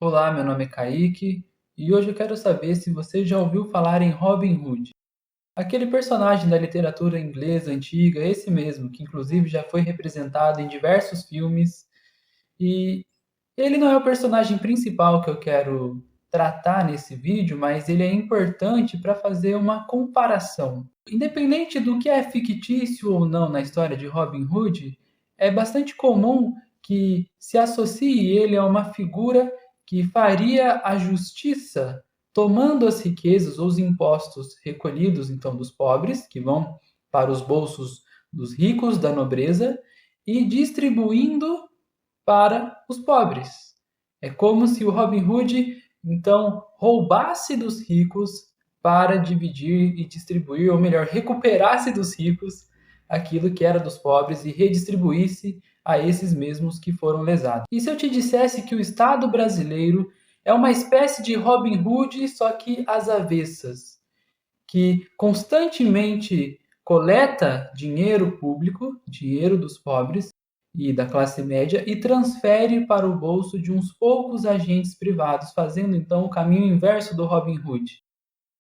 Olá, meu nome é Kaique e hoje eu quero saber se você já ouviu falar em Robin Hood. Aquele personagem da literatura inglesa antiga, esse mesmo, que inclusive já foi representado em diversos filmes. E ele não é o personagem principal que eu quero tratar nesse vídeo, mas ele é importante para fazer uma comparação. Independente do que é fictício ou não na história de Robin Hood, é bastante comum que se associe ele a uma figura que faria a justiça tomando as riquezas ou os impostos recolhidos então dos pobres, que vão para os bolsos dos ricos da nobreza, e distribuindo para os pobres. É como se o Robin Hood, então, roubasse dos ricos para dividir e distribuir, ou melhor, recuperasse dos ricos aquilo que era dos pobres e redistribuísse a esses mesmos que foram lesados. E se eu te dissesse que o Estado brasileiro é uma espécie de Robin Hood, só que às avessas, que constantemente coleta dinheiro público, dinheiro dos pobres e da classe média, e transfere para o bolso de uns poucos agentes privados, fazendo então o caminho inverso do Robin Hood.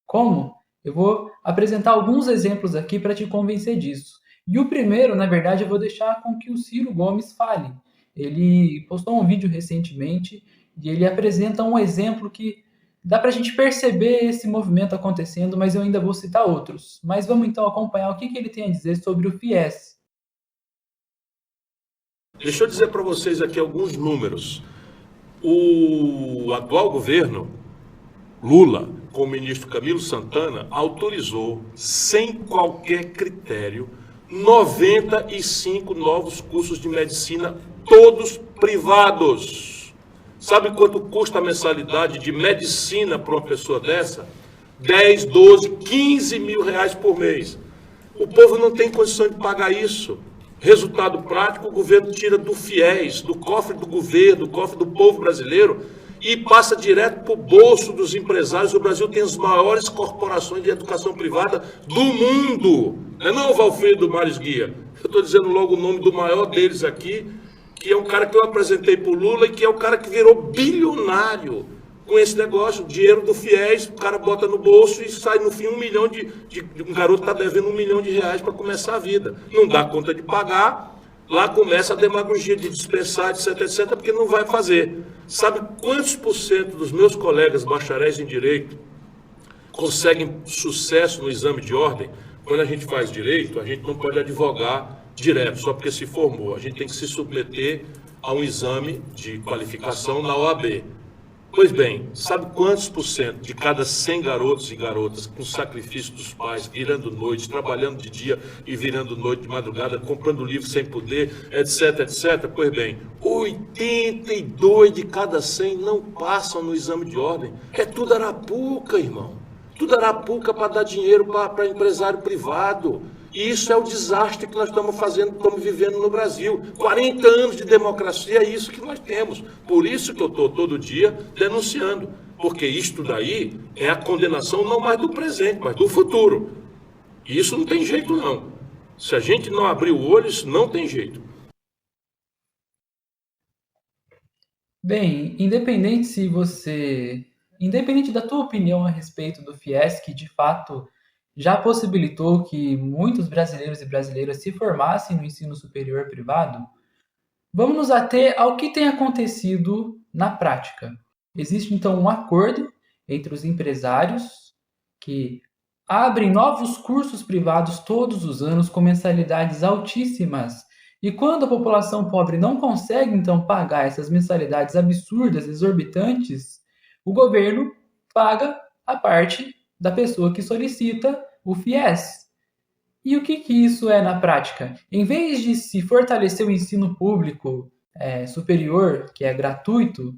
Como? Eu vou apresentar alguns exemplos aqui para te convencer disso. E o primeiro, na verdade, eu vou deixar com que o Ciro Gomes fale. Ele postou um vídeo recentemente e ele apresenta um exemplo que dá para a gente perceber esse movimento acontecendo, mas eu ainda vou citar outros. Mas vamos então acompanhar o que ele tem a dizer sobre o FIES. Deixa eu dizer para vocês aqui alguns números. O atual governo, Lula, com o ministro Camilo Santana, autorizou, sem qualquer critério, 95 novos cursos de medicina, todos privados. Sabe quanto custa a mensalidade de medicina para uma pessoa dessa? 10, 12, 15 mil reais por mês. O povo não tem condição de pagar isso. Resultado prático, o governo tira do FIES, do cofre do governo, do cofre do povo brasileiro, e passa direto para o bolso dos empresários. O Brasil tem as maiores corporações de educação privada do mundo. Não é não, Valfredo Mares Guia? Eu estou dizendo logo o nome do maior deles aqui, que é um cara que eu apresentei para o Lula e que é o cara que virou bilionário com esse negócio, dinheiro do FIES, o cara bota no bolso e sai no fim um garoto está devendo R$ 1 milhão para começar a vida. Não dá conta de pagar, lá começa a demagogia de dispensar, etc, etc, porque não vai fazer. Sabe quantos por cento dos meus colegas bacharéis em Direito conseguem sucesso no exame de ordem? Quando a gente faz Direito, a gente não pode advogar direto, só porque se formou. A gente tem que se submeter a um exame de qualificação na OAB. Pois bem, sabe quantos por cento de cada 100 garotos e garotas com sacrifício dos pais, virando noite, trabalhando de dia e virando noite de madrugada, comprando livro sem poder, etc, etc? Pois bem, 82 de cada 100 não passam no exame de ordem. É tudo arapuca, irmão. Tudo arapuca para dar dinheiro para empresário privado. E isso é o desastre que nós estamos fazendo, estamos vivendo no Brasil. 40 anos de democracia é isso que nós temos. Por isso que eu estou todo dia denunciando. Porque isto daí é a condenação não mais do presente, mas do futuro. E isso não tem jeito não. Se a gente não abrir o olho, isso não tem jeito. Bem, independente da tua opinião a respeito do FIES, que de fato já possibilitou que muitos brasileiros e brasileiras se formassem no ensino superior privado, vamos nos ater ao que tem acontecido na prática. Existe então um acordo entre os empresários que abrem novos cursos privados todos os anos com mensalidades altíssimas. E quando a população pobre não consegue então pagar essas mensalidades absurdas, exorbitantes, o governo paga a parte da pessoa que solicita o FIES. E o que isso é na prática? Em vez de se fortalecer o ensino público superior, que é gratuito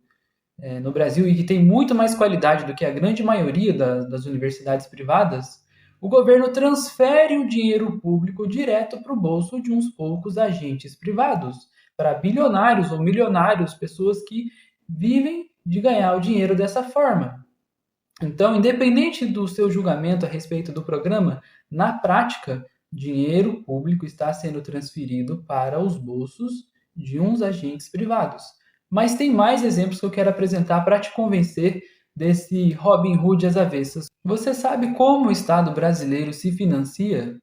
no Brasil e que tem muito mais qualidade do que a grande maioria das universidades privadas, o governo transfere o dinheiro público direto para o bolso de uns poucos agentes privados, para bilionários ou milionários, pessoas que vivem de ganhar o dinheiro dessa forma. Então, independente do seu julgamento a respeito do programa, na prática, dinheiro público está sendo transferido para os bolsos de uns agentes privados. Mas tem mais exemplos que eu quero apresentar para te convencer desse Robin Hood às avessas. Você sabe como o Estado brasileiro se financia?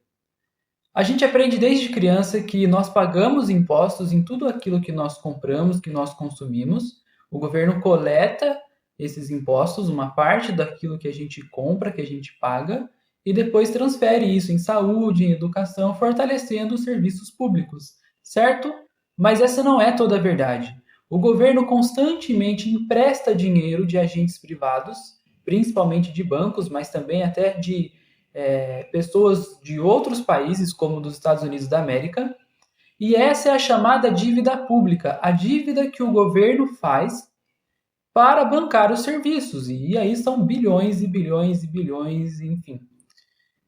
A gente aprende desde criança que nós pagamos impostos em tudo aquilo que nós compramos, que nós consumimos. O governo coleta esses impostos, uma parte daquilo que a gente compra, que a gente paga, e depois transfere isso em saúde, em educação, fortalecendo os serviços públicos, certo? Mas essa não é toda a verdade. O governo constantemente empresta dinheiro de agentes privados, principalmente de bancos, mas também até de pessoas de outros países, como dos Estados Unidos da América, e essa é a chamada dívida pública, a dívida que o governo faz para bancar os serviços, e aí são bilhões e bilhões e bilhões, enfim.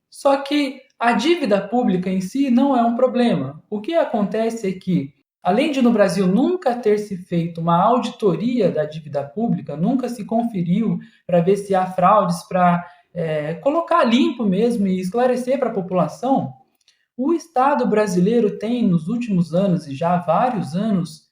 Só que a dívida pública em si não é um problema. O que acontece é que, além de no Brasil nunca ter se feito uma auditoria da dívida pública, nunca se conferiu para ver se há fraudes, para colocar limpo mesmo e esclarecer para a população, o Estado brasileiro tem, nos últimos anos, e já há vários anos,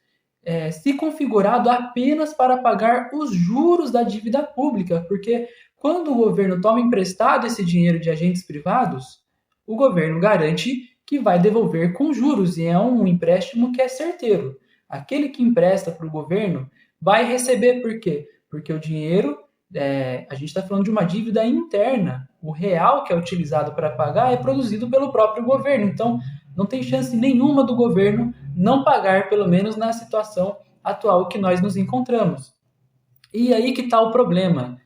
se configurado apenas para pagar os juros da dívida pública, porque quando o governo toma emprestado esse dinheiro de agentes privados, o governo garante que vai devolver com juros, e é um empréstimo que é certeiro. Aquele que empresta para o governo vai receber por quê? Porque o dinheiro, a gente está falando de uma dívida interna. O real que é utilizado para pagar é produzido pelo próprio governo. Então, não tem chance nenhuma do governo não pagar, pelo menos na situação atual que nós nos encontramos. E aí que está o problema.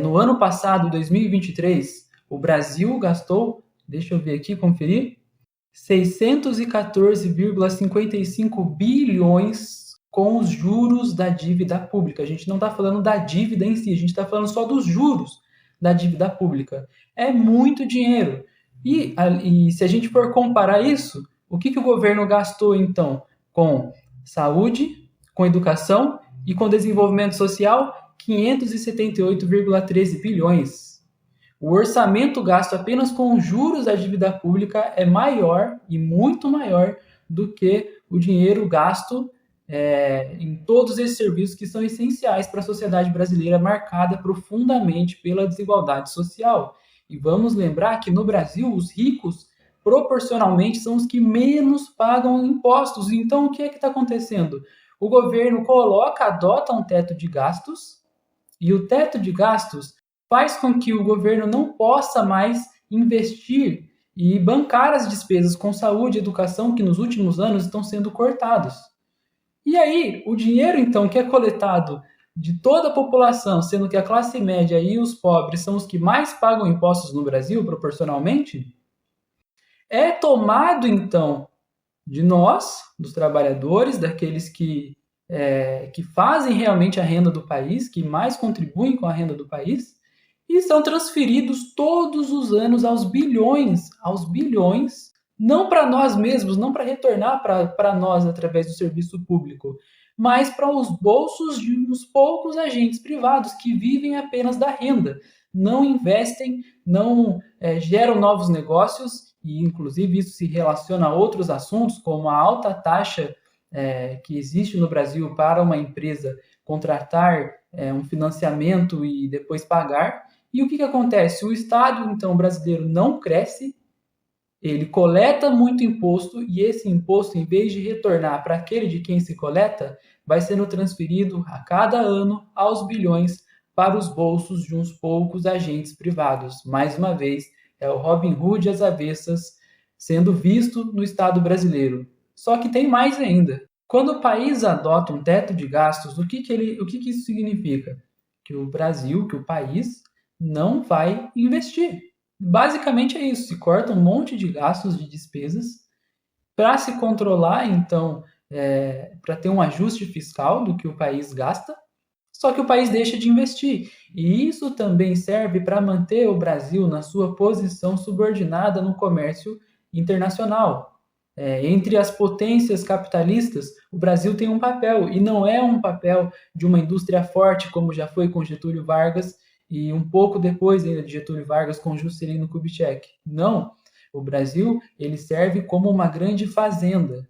No ano passado, 2023, o Brasil gastou, deixa eu ver aqui, conferir, 614,55 bilhões com os juros da dívida pública. A gente não está falando da dívida em si, a gente está falando só dos juros da dívida pública. É muito dinheiro. E se a gente for comparar isso, o que o governo gastou, então, com saúde, com educação e com desenvolvimento social? 578,13 bilhões. O orçamento gasto apenas com os juros da dívida pública é maior e muito maior do que o dinheiro gasto em todos esses serviços que são essenciais para a sociedade brasileira, marcada profundamente pela desigualdade social. E vamos lembrar que no Brasil os ricos proporcionalmente são os que menos pagam impostos. Então o que é que está acontecendo? O governo adota um teto de gastos, e o teto de gastos faz com que o governo não possa mais investir e bancar as despesas com saúde e educação que nos últimos anos estão sendo cortados. E aí, o dinheiro, então, que é coletado de toda a população, sendo que a classe média e os pobres são os que mais pagam impostos no Brasil, proporcionalmente, é tomado, então, de nós, dos trabalhadores, daqueles que fazem realmente a renda do país, que mais contribuem com a renda do país, e são transferidos todos os anos aos bilhões, não para nós mesmos, não para retornar para nós através do serviço público, mas para os bolsos de uns poucos agentes privados que vivem apenas da renda, não investem, não geram novos negócios, e inclusive isso se relaciona a outros assuntos, como a alta taxa que existe no Brasil para uma empresa contratar um financiamento e depois pagar. E o que acontece? O Estado, então, brasileiro não cresce, ele coleta muito imposto, e esse imposto, em vez de retornar para aquele de quem se coleta, vai sendo transferido a cada ano aos bilhões para os bolsos de uns poucos agentes privados. Mais uma vez, é o Robin Hood às avessas sendo visto no Estado brasileiro. Só que tem mais ainda. Quando o país adota um teto de gastos, o que isso significa? Que o Brasil, que o país, não vai investir. Basicamente é isso, se corta um monte de gastos, de despesas, para se controlar, então, para ter um ajuste fiscal do que o país gasta, só que o país deixa de investir. E isso também serve para manter o Brasil na sua posição subordinada no comércio internacional. Entre as potências capitalistas, o Brasil tem um papel, e não é um papel de uma indústria forte, como já foi com Getúlio Vargas, e um pouco depois ainda de Getúlio Vargas com Juscelino Kubitschek. Não, o Brasil ele serve como uma grande fazenda.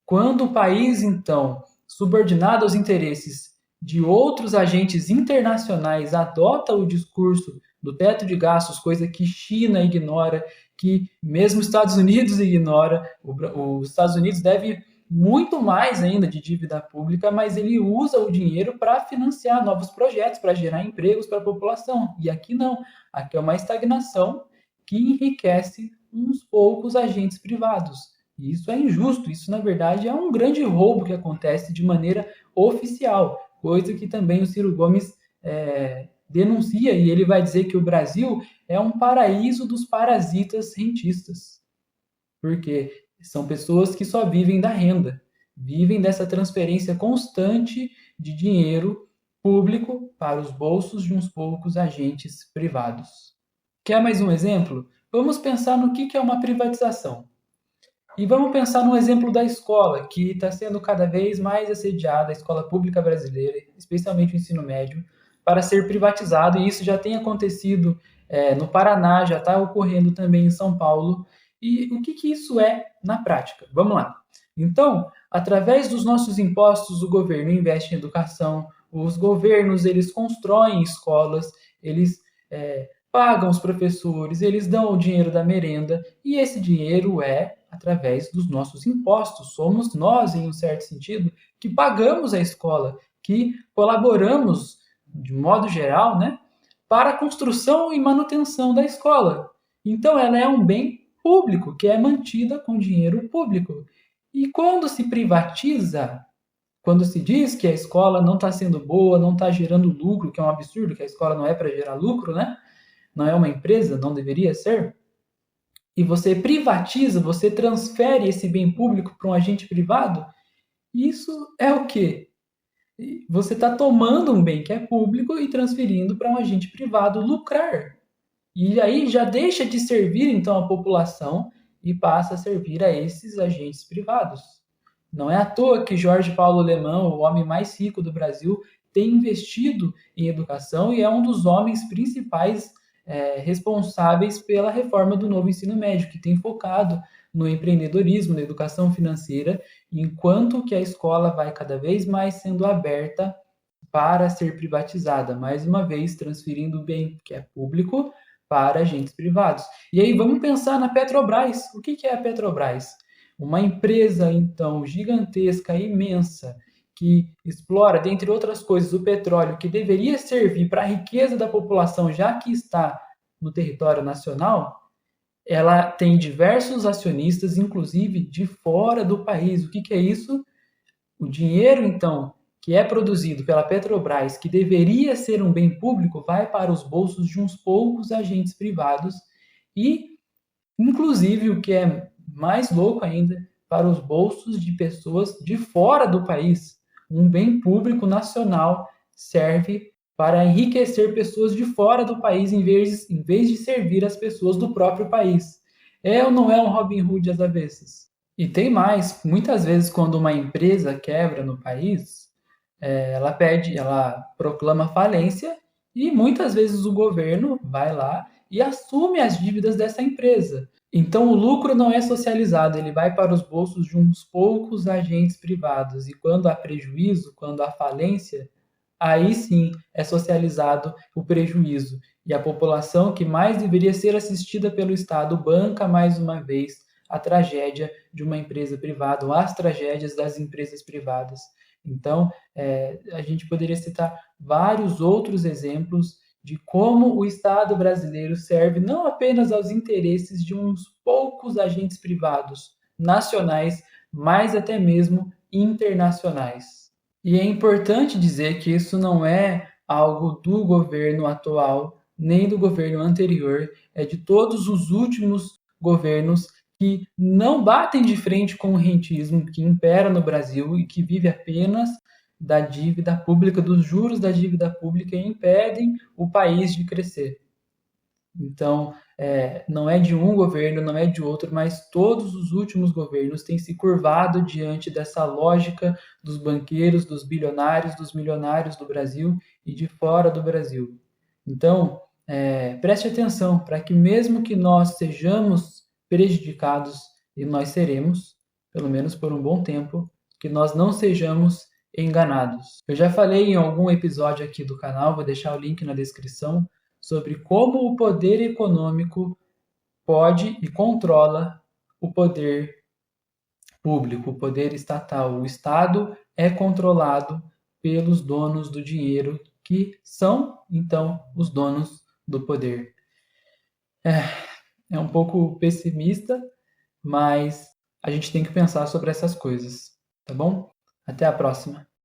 Quando o país, então, subordinada aos interesses de outros agentes internacionais, adota o discurso do teto de gastos, coisa que China ignora, que mesmo os Estados Unidos ignora. Os Estados Unidos deve muito mais ainda de dívida pública, mas ele usa o dinheiro para financiar novos projetos, para gerar empregos para a população. E aqui não. Aqui é uma estagnação que enriquece uns poucos agentes privados. E isso é injusto, isso na verdade é um grande roubo que acontece de maneira oficial, coisa que também o Ciro Gomes denuncia, e ele vai dizer que o Brasil é um paraíso dos parasitas rentistas. Porque são pessoas que só vivem da renda, vivem dessa transferência constante de dinheiro público para os bolsos de uns poucos agentes privados. Quer mais um exemplo? Vamos pensar no que é uma privatização. E vamos pensar no exemplo da escola, que está sendo cada vez mais assediada, a escola pública brasileira, especialmente o ensino médio, para ser privatizado, e isso já tem acontecido no Paraná, já está ocorrendo também em São Paulo. E o que isso é na prática? Vamos lá. Então, através dos nossos impostos, o governo investe em educação, os governos eles constroem escolas, eles pagam os professores, eles dão o dinheiro da merenda, e esse dinheiro é através dos nossos impostos. Somos nós, em um certo sentido, que pagamos a escola, que colaboramos, de modo geral, para a construção e manutenção da escola. Então, ela é um bem público, que é mantida com dinheiro público. E quando se privatiza, quando se diz que a escola não está sendo boa, não está gerando lucro, que é um absurdo, que a escola não é para gerar lucro, não é uma empresa, não deveria ser, e você privatiza, você transfere esse bem público para um agente privado, isso é o quê? Você está tomando um bem que é público e transferindo para um agente privado lucrar. E aí já deixa de servir, então, a população e passa a servir a esses agentes privados. Não é à toa que Jorge Paulo Lemann, o homem mais rico do Brasil, tem investido em educação e é um dos homens principais responsáveis pela reforma do novo ensino médio, que tem focado no empreendedorismo, na educação financeira, enquanto que a escola vai cada vez mais sendo aberta para ser privatizada, mais uma vez transferindo o bem que é público para agentes privados. E aí vamos pensar na Petrobras. O que é a Petrobras? Uma empresa, então, gigantesca, imensa, que explora, dentre outras coisas, o petróleo, que deveria servir para a riqueza da população, já que está no território nacional, ela tem diversos acionistas, inclusive de fora do país. O que é isso? O dinheiro, então, que é produzido pela Petrobras, que deveria ser um bem público, vai para os bolsos de uns poucos agentes privados e, inclusive, o que é mais louco ainda, para os bolsos de pessoas de fora do país. Um bem público nacional serve para enriquecer pessoas de fora do país em vez de servir as pessoas do próprio país. É ou não é um Robin Hood às avessas? E tem mais, muitas vezes quando uma empresa quebra no país, ela proclama falência e muitas vezes o governo vai lá e assume as dívidas dessa empresa. Então o lucro não é socializado, ele vai para os bolsos de uns poucos agentes privados. E quando há prejuízo, quando há falência, aí sim é socializado o prejuízo. E a população que mais deveria ser assistida pelo Estado banca mais uma vez a tragédia de uma empresa privada, ou as tragédias das empresas privadas. Então, a gente poderia citar vários outros exemplos de como o Estado brasileiro serve não apenas aos interesses de uns poucos agentes privados nacionais, mas até mesmo internacionais. E é importante dizer que isso não é algo do governo atual, nem do governo anterior, é de todos os últimos governos que não batem de frente com o rentismo que impera no Brasil e que vive apenas da dívida pública, dos juros da dívida pública, e impedem o país de crescer. Então, não é de um governo, não é de outro, mas todos os últimos governos têm se curvado diante dessa lógica dos banqueiros, dos bilionários, dos milionários do Brasil e de fora do Brasil. Então, preste atenção para que mesmo que nós sejamos prejudicados, e nós seremos, pelo menos por um bom tempo, que nós não sejamos enganados. Eu já falei em algum episódio aqui do canal, vou deixar o link na descrição, sobre como o poder econômico pode e controla o poder público, o poder estatal. O Estado é controlado pelos donos do dinheiro, que são, então, os donos do poder. É um pouco pessimista, mas a gente tem que pensar sobre essas coisas, tá bom? Até a próxima.